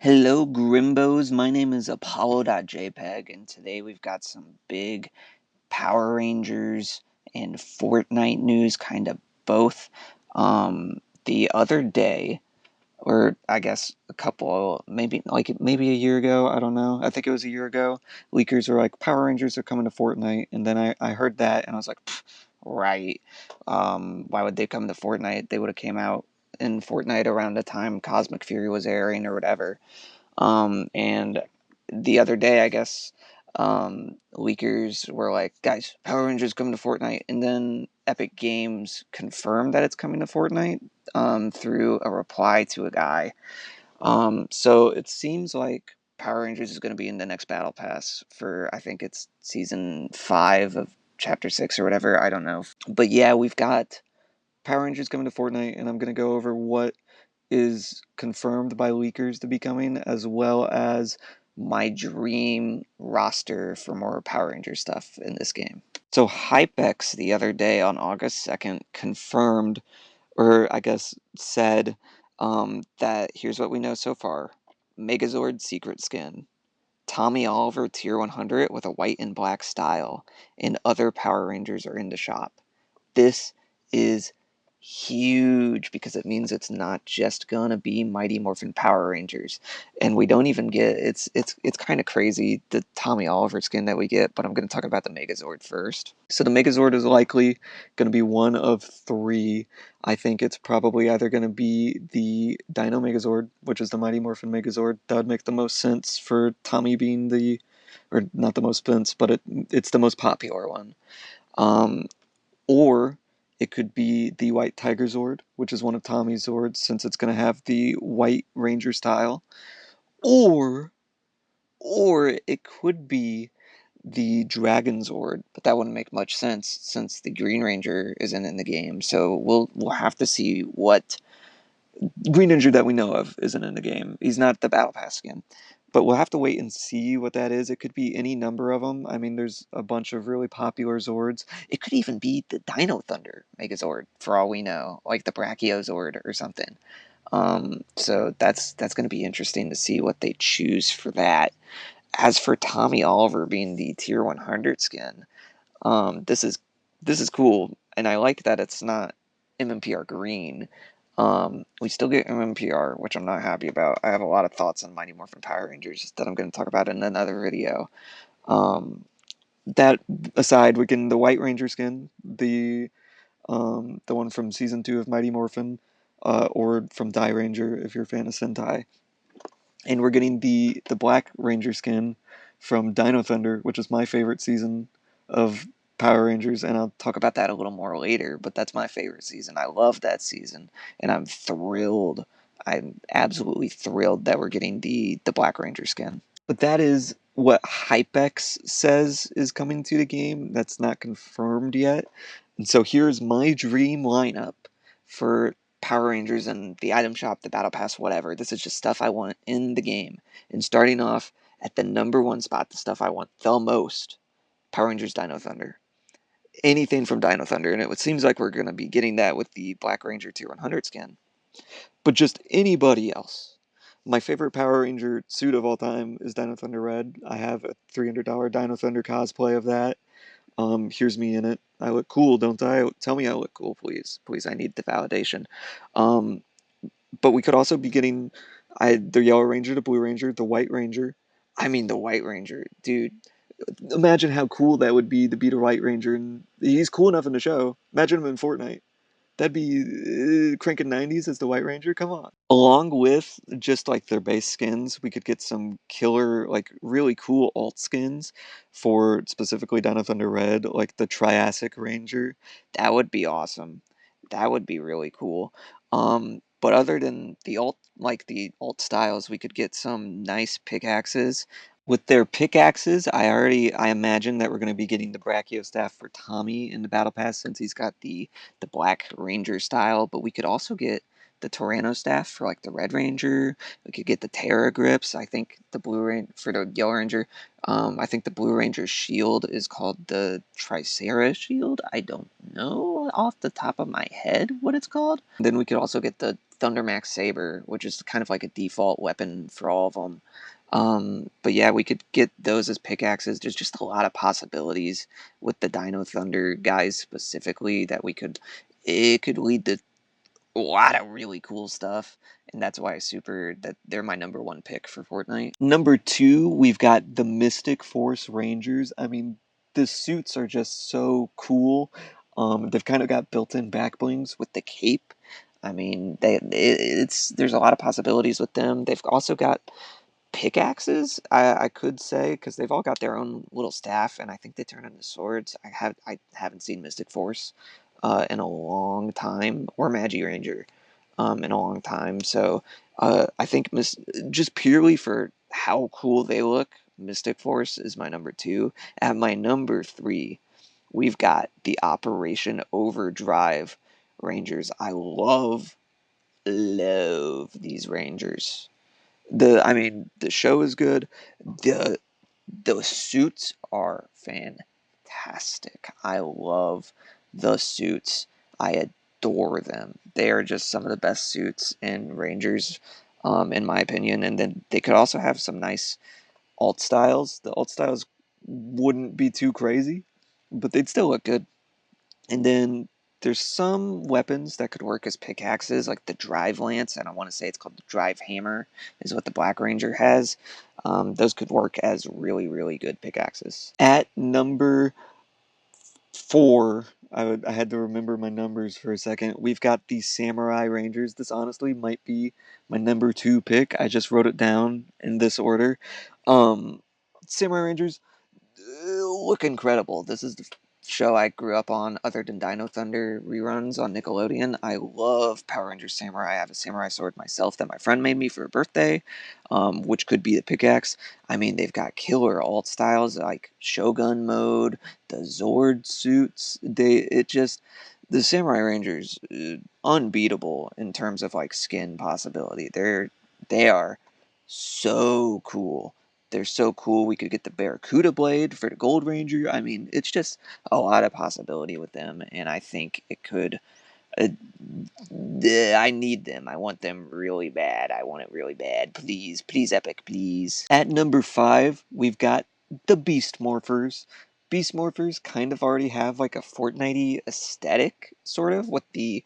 Hello, Grimbos. My name is Apollo.jpg, and today we've got some big Power Rangers and Fortnite news, kind of both. The other day, or I guess a couple, maybe a year ago, I don't know. I think it was a year ago. Leakers were like, Power Rangers are coming to Fortnite, and then I heard that, and I was like, right. Why would they come to Fortnite? They would have came out in Fortnite around the time Cosmic Fury was airing or whatever. And the other day, I guess, leakers were like, guys, Power Rangers coming to Fortnite. And then Epic Games confirmed that it's coming to Fortnite through a reply to a guy. So it seems like Power Rangers is going to be in the next Battle Pass for, I think it's season 5 of Chapter 6 or whatever. I don't know. But yeah, we've got Power Rangers coming to Fortnite, and I'm going to go over what is confirmed by leakers to be coming, as well as my dream roster for more Power Ranger stuff in this game. So HypeX the other day on August 2nd confirmed, or I guess said, that here's what we know so far. Megazord secret skin. Tommy Oliver Tier 100 with a white and black style, and other Power Rangers are in the shop. This is huge because it means it's not just gonna be Mighty Morphin Power Rangers, and we don't even get it's kind of crazy the Tommy Oliver skin that we get, but I'm going to talk about the Megazord first. So the Megazord is likely going to be one of three. I think it's probably either going to be the Dino Megazord, which is the Mighty Morphin Megazord. That would make the most sense for Tommy being the, or not the most sense, but it's the most popular one. Um, or it could be the White Tiger Zord, which is one of Tommy's Zords, since it's going to have the White Ranger style. Or, or it could be the Dragon Zord, but that wouldn't make much sense since the Green Ranger isn't in the game. So we'll have to see what Green Ranger that we know of isn't in the game. He's not the Battle Pass skin. But we'll have to wait and see what that is. It could be any number of them. I mean, there's a bunch of really popular Zords. It could even be the Dino Thunder Megazord, for all we know, like the Brachiozord or something. So that's going to be interesting to see what they choose for that. As for Tommy Oliver being the Tier 100 skin, this is cool, and I like that it's not MMPR green. We still get MMPR, which I'm not happy about. I have a lot of thoughts on Mighty Morphin Power Rangers that I'm going to talk about in another video. Um, that aside, we get the White Ranger skin, the one from season 2 of Mighty Morphin, or from Die Ranger if you're a fan of Sentai. And we're getting the Black Ranger skin from Dino Thunder, which is my favorite season of Power Rangers, and I'll talk about that a little more later, but that's my favorite season. I love that season, and I'm thrilled. I'm absolutely thrilled that we're getting the Black Ranger skin. But that is what HypeX says is coming to the game. That's not confirmed yet. And so here's my dream lineup for Power Rangers and the item shop, the Battle Pass, whatever. This is just stuff I want in the game. And starting off at the number one spot, the stuff I want the most, Power Rangers Dino Thunder. Anything from Dino Thunder, and it seems like we're going to be getting that with the Black Ranger Tier 100 skin. But just anybody else. My favorite Power Ranger suit of all time is Dino Thunder Red. I have a $300 Dino Thunder cosplay of that. Here's me in it. I look cool, don't I? Tell me I look cool, please. Please, I need the validation. Um, but we could also be getting the Yellow Ranger, the Blue Ranger, the White Ranger. I mean, the White Ranger, dude. Imagine how cool that would be to beat a White Ranger, and he's cool enough in the show. Imagine him in Fortnite. That'd be cranking 90s as the White Ranger. Come on. Along with just like their base skins, we could get some killer, like really cool alt skins for specifically Dino Thunder Red, like the Triassic Ranger. That would be awesome. That would be really cool. But other than the alt styles, we could get some nice pickaxes. With their pickaxes, I imagine that we're going to be getting the Brachio staff for Tommy in the Battle Pass since he's got the Black Ranger style, but we could also get the Torano staff for like the Red Ranger. We could get the Terra grips. I think the Blue Ranger for the Yellow Ranger. I think the Blue Ranger's shield is called the Tricera shield. I don't know off the top of my head what it's called. Then we could also get the Thundermax Saber, which is kind of like a default weapon for all of them. But yeah, we could get those as pickaxes. There's just a lot of possibilities with the Dino Thunder guys specifically that we could. It could lead to a lot of really cool stuff, and that's why that they're my number one pick for Fortnite. Number two, we've got the Mystic Force Rangers. I mean, the suits are just so cool. They've kind of got built-in back blings with the cape. I mean, it's there's a lot of possibilities with them. They've also got pickaxes, I could say, because they've all got their own little staff, and I think they turn into swords. I haven't seen Mystic Force in a long time, or Magi Ranger in a long time. So I think just purely for how cool they look, Mystic Force is my number two. At my number three, we've got the Operation Overdrive Rangers. I love these Rangers. The show is good. The those suits are fantastic. I love the suits. I adore them. They are just some of the best suits in Rangers, in my opinion. And then they could also have some nice alt styles. The alt styles wouldn't be too crazy, but they'd still look good. And then there's some weapons that could work as pickaxes, like the drive lance, and I want to say it's called the drive hammer, is what the Black Ranger has. Those could work as really, really good pickaxes. At number four, I had to remember my numbers for a second. We've got the Samurai Rangers. This honestly might be my number two pick. I just wrote it down in this order. Um, Samurai Rangers look incredible. This is the show I grew up on, other than Dino Thunder reruns on Nickelodeon. I love Power Rangers Samurai. I have a samurai sword myself that my friend made me for a birthday, which could be the pickaxe. I mean, they've got killer alt styles like Shogun mode, the Zord suits. The Samurai Rangers, unbeatable in terms of like skin possibility. They are so cool. They're so cool. We could get the Barracuda blade for the Gold Ranger. I mean, it's just a lot of possibility with them, and I think it could. Uh, I need them. I want them really bad. I want it really bad. Please, please, Epic, please. At number five, we've got the Beast Morphers. Beast Morphers kind of already have like a Fortnite aesthetic, sort of, with the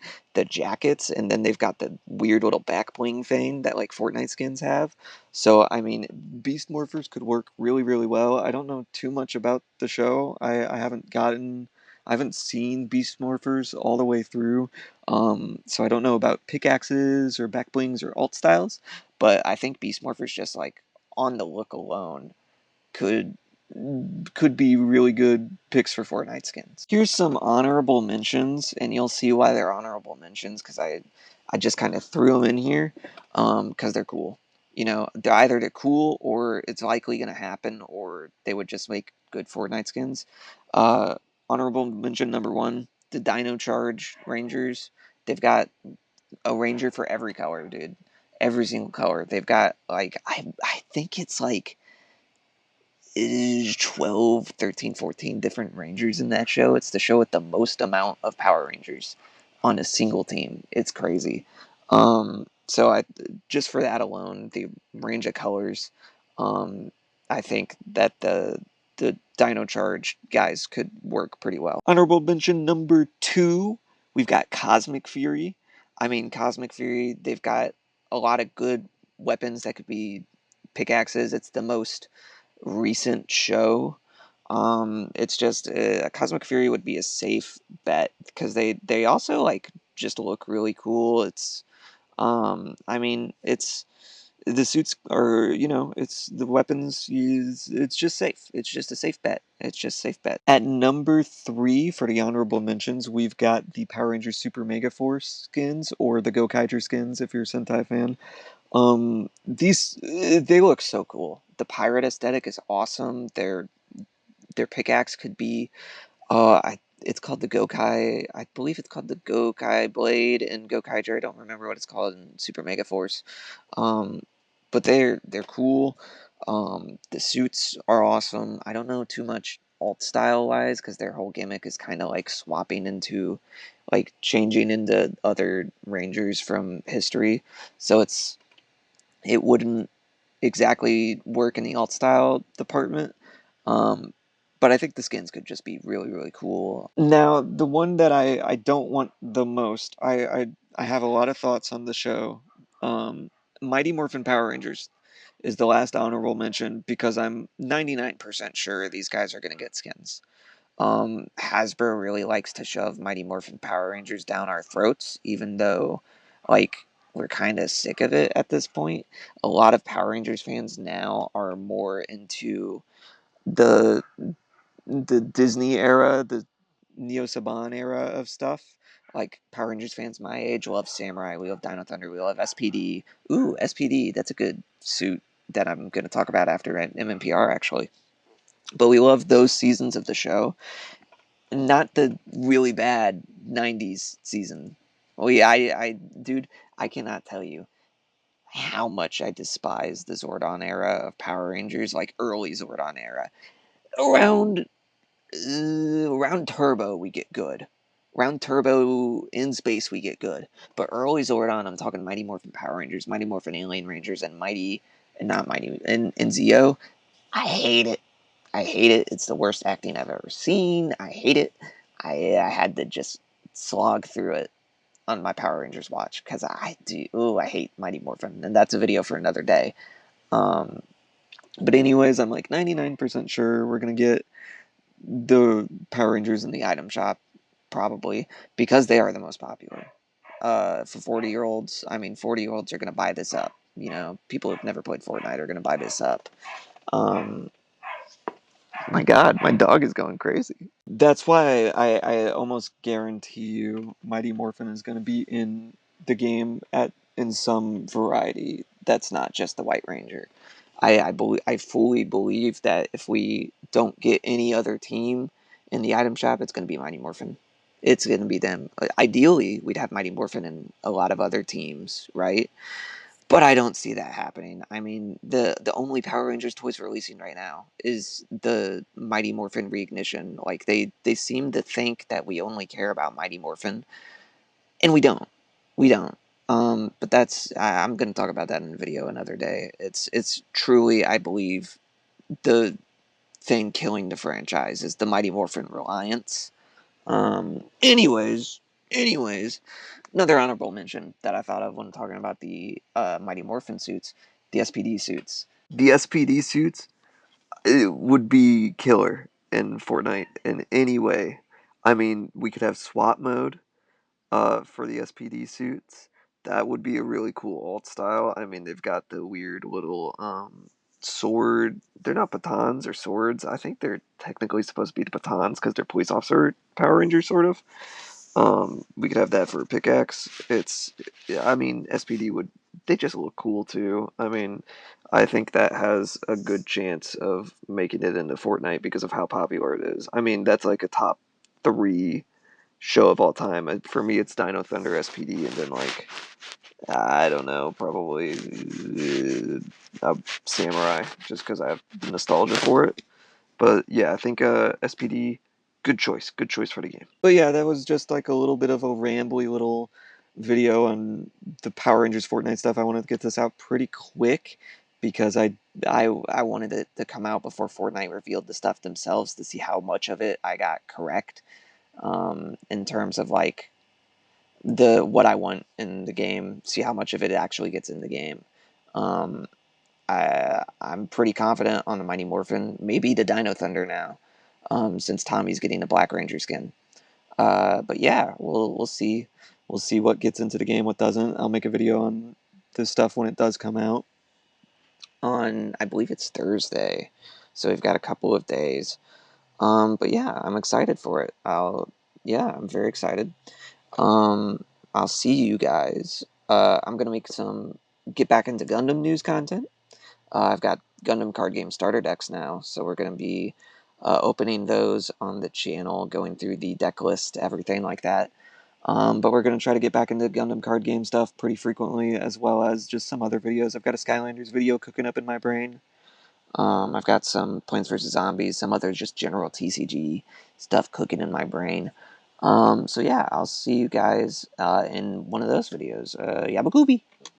jackets, and then they've got the weird little back bling thing that like Fortnite skins have. So I mean, Beast Morphers could work really, really well. I don't know too much about the show. I haven't seen Beast Morphers all the way through. So I don't know about pickaxes or back blings or alt styles, but I think Beast Morphers just like on the look alone could could be really good picks for Fortnite skins. Here's some honorable mentions, and you'll see why they're honorable mentions because I just kind of threw them in here because they're cool. You know, they're cool or it's likely going to happen, or they would just make good Fortnite skins. Uh, honorable mention number one: the Dino Charge Rangers. They've got a Ranger for every color, dude. Every single color. They've got like I think it's like is 12, 13, 14 different Rangers in that show. It's the show with the most amount of Power Rangers on a single team. It's crazy. So I just for that alone, the range of colors, um, I think that the Dino Charge guys could work pretty well. Honorable mention number two, we've got Cosmic Fury. I mean, Cosmic Fury, they've got a lot of good weapons that could be pickaxes. It's the most recent show. It's just Cosmic Fury would be a safe bet because they also like just look really cool. I mean, it's the suits are it's the weapons use. It's just safe. It's just a safe bet. It's just safe bet. At number three for the honorable mentions, we've got the Power Rangers Super Mega Force skins or the Gokaiger skins if you're a Sentai fan. These they look so cool. The pirate aesthetic is awesome. Their pickaxe could be it's called the Gokai. I believe it's called the Gokai Blade in Gokaiger. I don't remember what it's called in Super Mega Force. Um, but they're cool. The suits are awesome. I don't know too much alt style wise, because their whole gimmick is kind of like swapping into, like changing into other Rangers from history. So it wouldn't exactly work in the alt style department. Um, but I think the skins could just be really, really cool. Now, the one that I don't want the most, I have a lot of thoughts on the show. Mighty Morphin Power Rangers is the last honorable mention because I'm 99% sure these guys are going to get skins. Hasbro really likes to shove Mighty Morphin Power Rangers down our throats, even though, like, we're kind of sick of it at this point. A lot of Power Rangers fans now are more into the Disney era, the Neo Saban era of stuff. Like Power Rangers fans my age love Samurai, we love Dino Thunder, we love SPD. Ooh, SPD, that's a good suit that I'm going to talk about after at MMPR actually. But we love those seasons of the show, not the really bad '90s season. Oh yeah, dude, I cannot tell you how much I despise the Zordon era of Power Rangers, like early Zordon era. Around around Turbo, we get good. Around Turbo in space, we get good. But early Zordon, I'm talking Mighty Morphin Power Rangers, Mighty Morphin Alien Rangers, and Mighty, and not Mighty, and Zeo. I hate it. I hate it. It's the worst acting I've ever seen. I hate it. I had to just slog through it on my Power Rangers watch because I do. Ooh, I hate Mighty Morphin, and that's a video for another day. Um, but anyways, I'm like 99% sure we're gonna get the Power Rangers in the item shop, probably because they are the most popular. For 40-year-olds, I mean, 40-year-olds are gonna buy this up. You know, people who've never played Fortnite are gonna buy this up. Um, my God, my dog is going crazy. That's why I almost guarantee you Mighty Morphin is going to be in the game in some variety that's not just the White Ranger. I fully believe that if we don't get any other team in the item shop, it's going to be Mighty Morphin. It's going to be them. Ideally, we'd have Mighty Morphin in a lot of other teams, right? But I don't see that happening. I mean, the only Power Rangers toys releasing right now is the Mighty Morphin Reignition. Like they seem to think that we only care about Mighty Morphin, and we don't. We don't. But I'm going to talk about that in a video another day. It's truly, I believe, the thing killing the franchise is the Mighty Morphin reliance. Anyways, another honorable mention that I thought of when talking about the Mighty Morphin suits, the SPD suits. The SPD suits, it would be killer in Fortnite in any way. I mean, we could have swap mode for the SPD suits. That would be a really cool alt style. I mean, they've got the weird little sword. They're not batons or swords. I think they're technically supposed to be the batons because they're police officer Power Rangers, sort of. We could have that for a pickaxe. Yeah, I mean, SPD would, they just look cool too. I mean, I think that has a good chance of making it into Fortnite because of how popular it is. I mean, that's like a top three show of all time. For me, it's Dino Thunder, SPD, and then like, I don't know, probably Samurai, just because I have nostalgia for it. But yeah, I think SPD, good choice for the game. But yeah, that was just like a little bit of a rambly little video on the Power Rangers Fortnite stuff. I wanted to get this out pretty quick because I wanted it to come out before Fortnite revealed the stuff themselves to see how much of it I got correct, in terms of like the what I want in the game, see how much of it actually gets in the game. Um, I'm pretty confident on the Mighty Morphin, maybe the Dino Thunder now, since Tommy's getting the Black Ranger skin. But yeah, we'll see what gets into the game, what doesn't. I'll make a video on this stuff when it does come out on, I believe it's Thursday, so we've got a couple of days. But yeah, I'm excited for it. I'm very excited. I'll see you guys. I'm gonna get back into Gundam news content. I've got Gundam card game starter decks now, so we're going to be opening those on the channel, going through the deck list, everything like that. But we're going to try to get back into Gundam card game stuff pretty frequently, as well as just some other videos. I've got a Skylanders video cooking up in my brain. I've got some Plants vs. Zombies, some other just general TCG stuff cooking in my brain. So yeah, I'll see you guys in one of those videos. Yabagoobie!